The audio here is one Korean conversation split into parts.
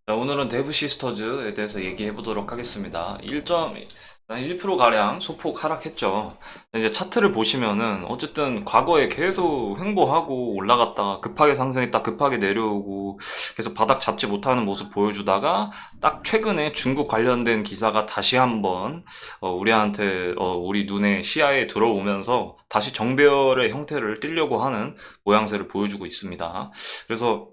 자, 오늘은 데브 시스터즈에 대해서 얘기해 보도록 하겠습니다. 1% 가량 소폭 하락했죠. 이제 차트를 보시면은 어쨌든 과거에 계속 횡보하고 올라갔다가 급하게 상승했다 급하게 내려오고 계속 바닥 잡지 못하는 모습 보여주다가 딱 최근에 중국 관련된 기사가 다시 한번 우리 눈에 시야에 들어오면서 다시 정배열의 형태를 띠려고 하는 모양새를 보여주고 있습니다. 그래서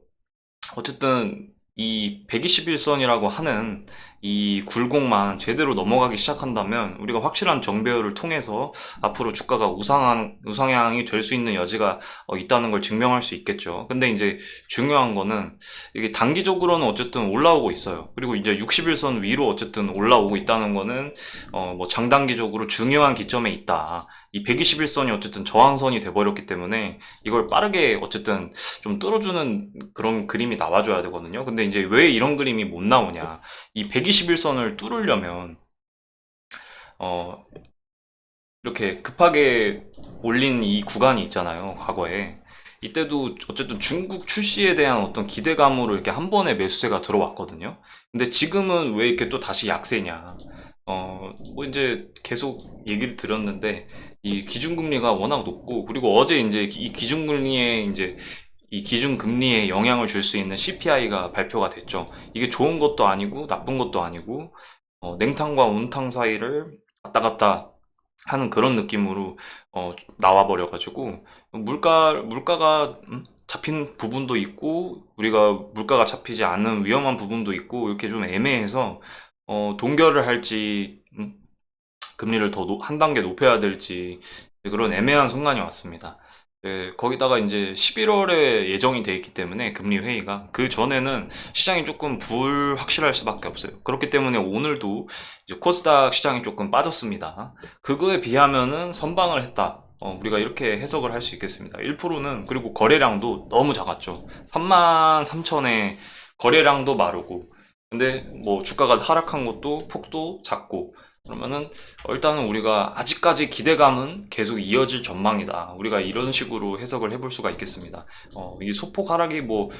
어쨌든 이 121선이라고 하는 이 굴곡만 제대로 넘어가기 시작한다면 우리가 확실한 정배열을 통해서 앞으로 주가가 우상향이 될 수 있는 여지가 있다는 걸 증명할 수 있겠죠. 근데 이제 중요한 거는 이게 단기적으로는 어쨌든 올라오고 있어요. 그리고 이제 61선 위로 어쨌든 올라오고 있다는 거는 뭐 장단기적으로 중요한 기점에 있다. 이 121선이 어쨌든 저항선이 돼버렸기 때문에 이걸 빠르게 어쨌든 좀 뚫어주는 그런 그림이 나와줘야 되거든요. 근데 이제 왜 이런 그림이 못 나오냐. 이 121선을 뚫으려면, 어, 이렇게 급하게 올린 이 구간이 있잖아요. 과거에. 이때도 어쨌든 중국 출시에 대한 어떤 기대감으로 이렇게 한 번에 매수세가 들어왔거든요. 근데 지금은 왜 이렇게 또 다시 약세냐. 뭐 이제 계속 얘기를 드렸는데, 이 기준금리가 워낙 높고, 그리고 어제 이제 이 기준금리에 이제 이 기준금리에 영향을 줄 수 있는 CPI가 발표가 됐죠. 이게 좋은 것도 아니고 나쁜 것도 아니고 냉탕과 온탕 사이를 왔다 갔다 하는 그런 느낌으로 나와버려가지고 물가가 잡힌 부분도 있고 우리가 물가가 잡히지 않는 위험한 부분도 있고 이렇게 좀 애매해서 동결을 할지 금리를 더 한 단계 높여야 될지 그런 애매한 순간이 왔습니다. 네, 거기다가 이제 11월에 예정이 돼 있기 때문에 금리 회의가 그 전에는 시장이 조금 불확실할 수밖에 없어요. 그렇기 때문에 오늘도 이제 코스닥 시장이 조금 빠졌습니다. 그거에 비하면은 선방을 했다. 우리가 이렇게 해석을 할 수 있겠습니다. 1%는 그리고 거래량도 너무 작았죠. 3만 3천에 거래량도 마르고 근데 뭐 주가가 하락한 것도 폭도 작고 그러면은 일단은 우리가 아직까지 기대감은 계속 이어질 전망이다. 우리가 이런 식으로 해석을 해볼 수가 있겠습니다. 이 소폭 하락이 뭐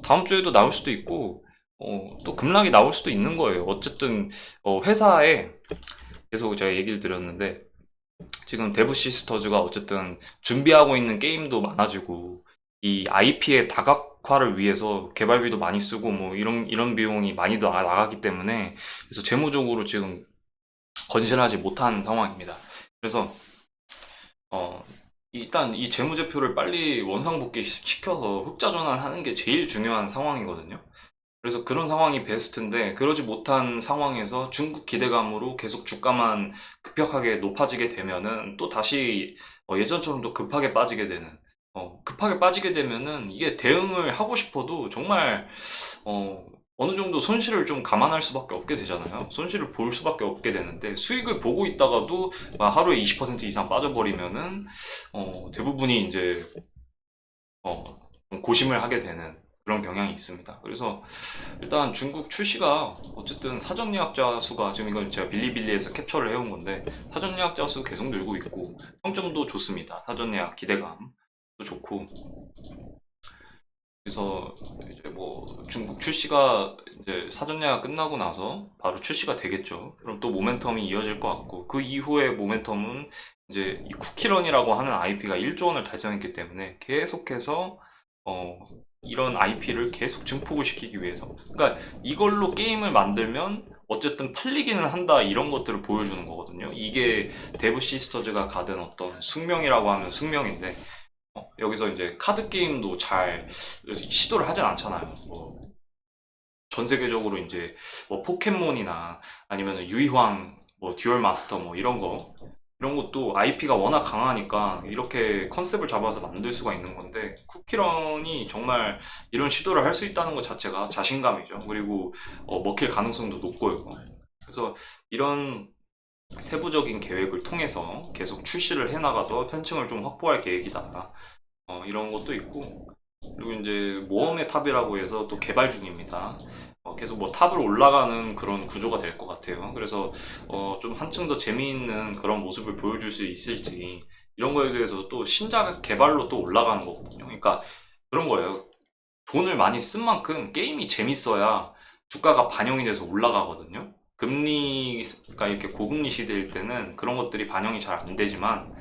다음 주에도 나올 수도 있고 또 급락이 나올 수도 있는 거예요. 어쨌든 회사에 계속 제가 얘기를 드렸는데 지금 데브 시스터즈가 어쨌든 준비하고 있는 게임도 많아지고 이 IP의 다각화를 위해서 개발비도 많이 쓰고 뭐 이런 비용이 많이 나가기 때문에 그래서 재무적으로 지금 건실하지 못한 상황입니다. 그래서 어, 일단 이 재무제표를 빨리 원상복귀 시켜서 흑자 전환하는 게 제일 중요한 상황이거든요. 그래서 그런 상황이 베스트인데 그러지 못한 상황에서 중국 기대감으로 계속 주가만 급격하게 높아지게 되면은 또 다시 예전처럼 또 급하게 빠지게 되는 급하게 빠지게 되면은 이게 대응을 하고 싶어도 정말 어, 어느 정도 손실을 좀 감안할 수밖에 없게 되잖아요. 손실을 볼 수밖에 없게 되는데 수익을 보고 있다가도 막 하루에 20% 이상 빠져버리면은 대부분이 이제 좀 고심을 하게 되는 그런 경향이 있습니다. 그래서 일단 중국 출시가 어쨌든 사전 예약자 수가 지금 이건 제가 빌리빌리에서 캡처를 해온 건데 사전 예약자 수 계속 늘고 있고 평점도 좋습니다. 사전 예약 기대감도 좋고 그래서 이제 뭐 중국 출시가 이제 사전 예약 끝나고 나서 바로 출시가 되겠죠. 그럼 또 모멘텀이 이어질 것 같고 그 이후의 모멘텀은 이제 이 쿠키런이라고 하는 IP가 1조 원을 달성했기 때문에 계속해서 어 이런 IP를 계속 증폭을 시키기 위해서 그러니까 이걸로 게임을 만들면 어쨌든 팔리기는 한다 이런 것들을 보여주는 거거든요. 이게 데브 시스터즈가 가든 어떤 숙명이라고 하면 숙명인데 여기서 이제 카드 게임도 잘 시도를 하진 않잖아요. 뭐 전 세계적으로 이제 뭐 포켓몬이나 아니면 유희왕, 뭐 듀얼 마스터 뭐 이런 것도 IP가 워낙 강하니까 이렇게 컨셉을 잡아서 만들 수가 있는 건데 쿠키런이 정말 이런 시도를 할 수 있다는 것 자체가 자신감이죠. 그리고 먹힐 가능성도 높고요. 그래서 이런 세부적인 계획을 통해서 계속 출시를 해나가서 팬층을 좀 확보할 계획이다. 이런 것도 있고 그리고 이제 모험의 탑이라고 해서 또 개발 중입니다. 계속 뭐 탑으로 올라가는 그런 구조가 될 것 같아요. 그래서 좀 한층 더 재미있는 그런 모습을 보여줄 수 있을지 이런 거에 대해서 또 신작 개발로 또 올라가는 거거든요. 그러니까 그런 거예요. 돈을 많이 쓴 만큼 게임이 재밌어야 주가가 반영이 돼서 올라가거든요. 금리가 이렇게 고금리 시대일 때는 그런 것들이 반영이 잘 안 되지만,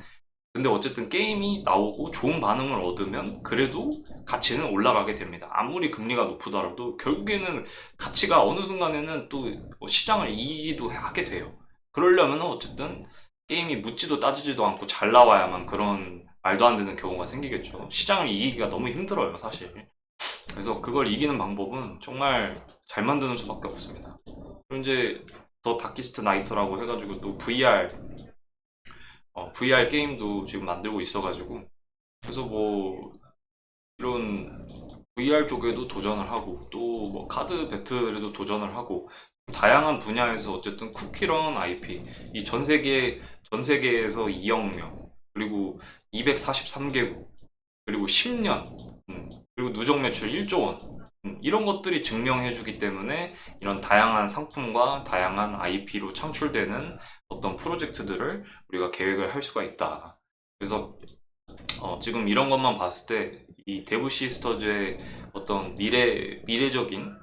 근데 어쨌든 게임이 나오고 좋은 반응을 얻으면 그래도 가치는 올라가게 됩니다. 아무리 금리가 높더라도 결국에는 가치가 어느 순간에는 또 시장을 이기기도 하게 돼요. 그러려면 어쨌든 게임이 묻지도 따지지도 않고 잘 나와야만 그런 말도 안 되는 경우가 생기겠죠. 시장을 이기기가 너무 힘들어요, 사실. 그래서 그걸 이기는 방법은 정말 잘 만드는 수밖에 없습니다. 그리고 이제 더 다키스트 나이트라고 해가지고 또 VR 게임도 지금 만들고 있어가지고, 그래서 뭐 이런 VR 쪽에도 도전을 하고 또 뭐 카드 배틀에도 도전을 하고 다양한 분야에서 어쨌든 쿠키런 IP 이 전 세계에서 2억 명 그리고 243개국 그리고 10년 그리고 누적 매출 1조 원 이런 것들이 증명해주기 때문에 이런 다양한 상품과 다양한 IP로 창출되는 어떤 프로젝트들을 우리가 계획을 할 수가 있다. 그래서 지금 이런 것만 봤을 때 이 데브 시스터즈의 어떤 미래적인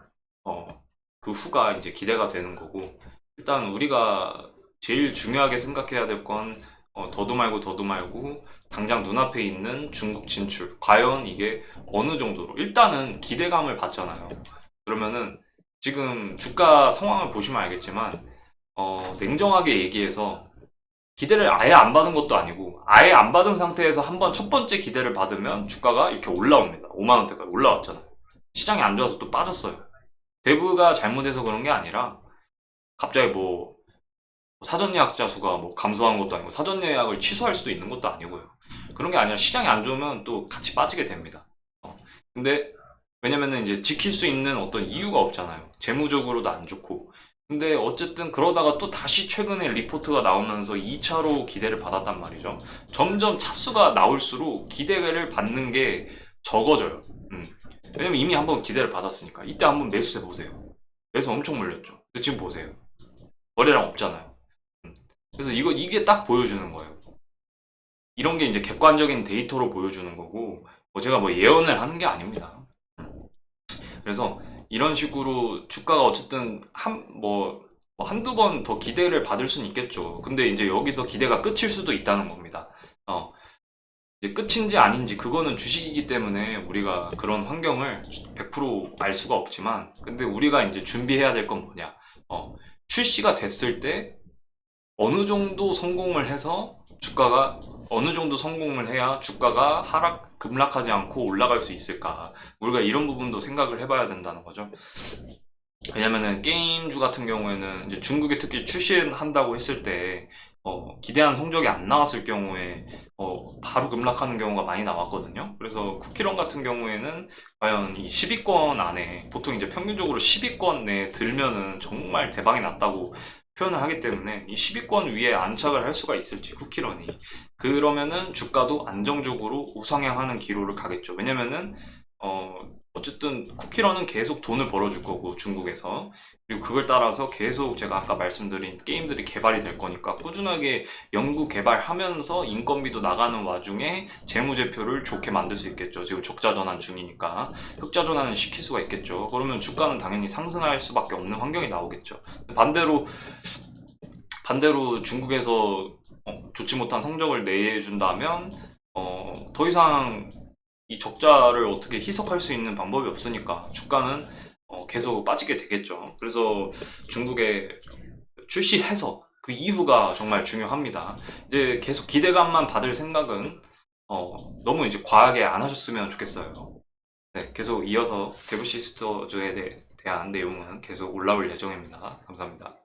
그 후가 이제 기대가 되는 거고, 일단 우리가 제일 중요하게 생각해야 될 건 더도 말고 더도 말고 당장 눈앞에 있는 중국 진출. 과연 이게 어느 정도로 일단은 기대감을 받잖아요. 그러면은 지금 주가 상황을 보시면 알겠지만 냉정하게 얘기해서 기대를 아예 안 받은 것도 아니고 아예 안 받은 상태에서 한번 첫 번째 기대를 받으면 주가가 이렇게 올라옵니다. 5만 원대까지 올라왔잖아요. 시장이 안 좋아서 또 빠졌어요. 대부가 잘못해서 그런 게 아니라 갑자기 뭐 사전 예약자 수가 뭐 감소한 것도 아니고 사전 예약을 취소할 수도 있는 것도 아니고요. 그런 게 아니라 시장이 안 좋으면 또 같이 빠지게 됩니다. 근데 왜냐면은 이제 지킬 수 있는 어떤 이유가 없잖아요. 재무적으로도 안 좋고. 근데 어쨌든 그러다가 또 다시 최근에 리포트가 나오면서 2차로 기대를 받았단 말이죠. 점점 차수가 나올수록 기대를 받는 게 적어져요. 왜냐면 이미 한번 기대를 받았으니까. 이때 한번 매수해 보세요. 매수 엄청 물렸죠. 근데 지금 보세요. 거래량 없잖아요. 그래서 이게 딱 보여주는 거예요. 이런 게 이제 객관적인 데이터로 보여주는 거고, 뭐 제가 뭐 예언을 하는 게 아닙니다. 그래서 이런 식으로 주가가 어쨌든 한두 번 더 기대를 받을 수는 있겠죠. 근데 이제 여기서 기대가 끝일 수도 있다는 겁니다. 이제 끝인지 아닌지 그거는 주식이기 때문에 우리가 그런 환경을 100%알 수가 없지만, 근데 우리가 이제 준비해야 될 건 뭐냐? 출시가 됐을 때 어느 정도 성공을 해서 주가가 어느 정도 성공을 해야 주가가 급락하지 않고 올라갈 수 있을까? 우리가 이런 부분도 생각을 해봐야 된다는 거죠. 왜냐면은 게임주 같은 경우에는 이제 중국에 특히 출시한다고 했을 때 기대한 성적이 안 나왔을 경우에 바로 급락하는 경우가 많이 나왔거든요. 그래서 쿠키런 같은 경우에는 과연 이 10위권 안에 보통 이제 평균적으로 10위권 내에 들면은 정말 대박이 났다고 표현을 하기 때문에 이 10위권 위에 안착을 할 수가 있을지 쿠키런이 그러면은 주가도 안정적으로 우상향하는 기로를 가겠죠. 왜냐면은 어쨌든 쿠키런은 계속 돈을 벌어줄 거고 중국에서, 그리고 그걸 따라서 계속 제가 아까 말씀드린 게임들이 개발이 될 거니까 꾸준하게 연구 개발하면서 인건비도 나가는 와중에 재무제표를 좋게 만들 수 있겠죠. 지금 적자 전환 중이니까 흑자 전환을 시킬 수가 있겠죠. 그러면 주가는 당연히 상승할 수밖에 없는 환경이 나오겠죠. 반대로 중국에서 좋지 못한 성적을 내준다면 더 이상 이 적자를 어떻게 희석할 수 있는 방법이 없으니까 주가는 계속 빠지게 되겠죠. 그래서 중국에 출시해서 그 이후가 정말 중요합니다. 이제 계속 기대감만 받을 생각은 너무 이제 과하게 안 하셨으면 좋겠어요. 네, 계속 이어서 데브 시스터즈에 대한 내용은 계속 올라올 예정입니다. 감사합니다.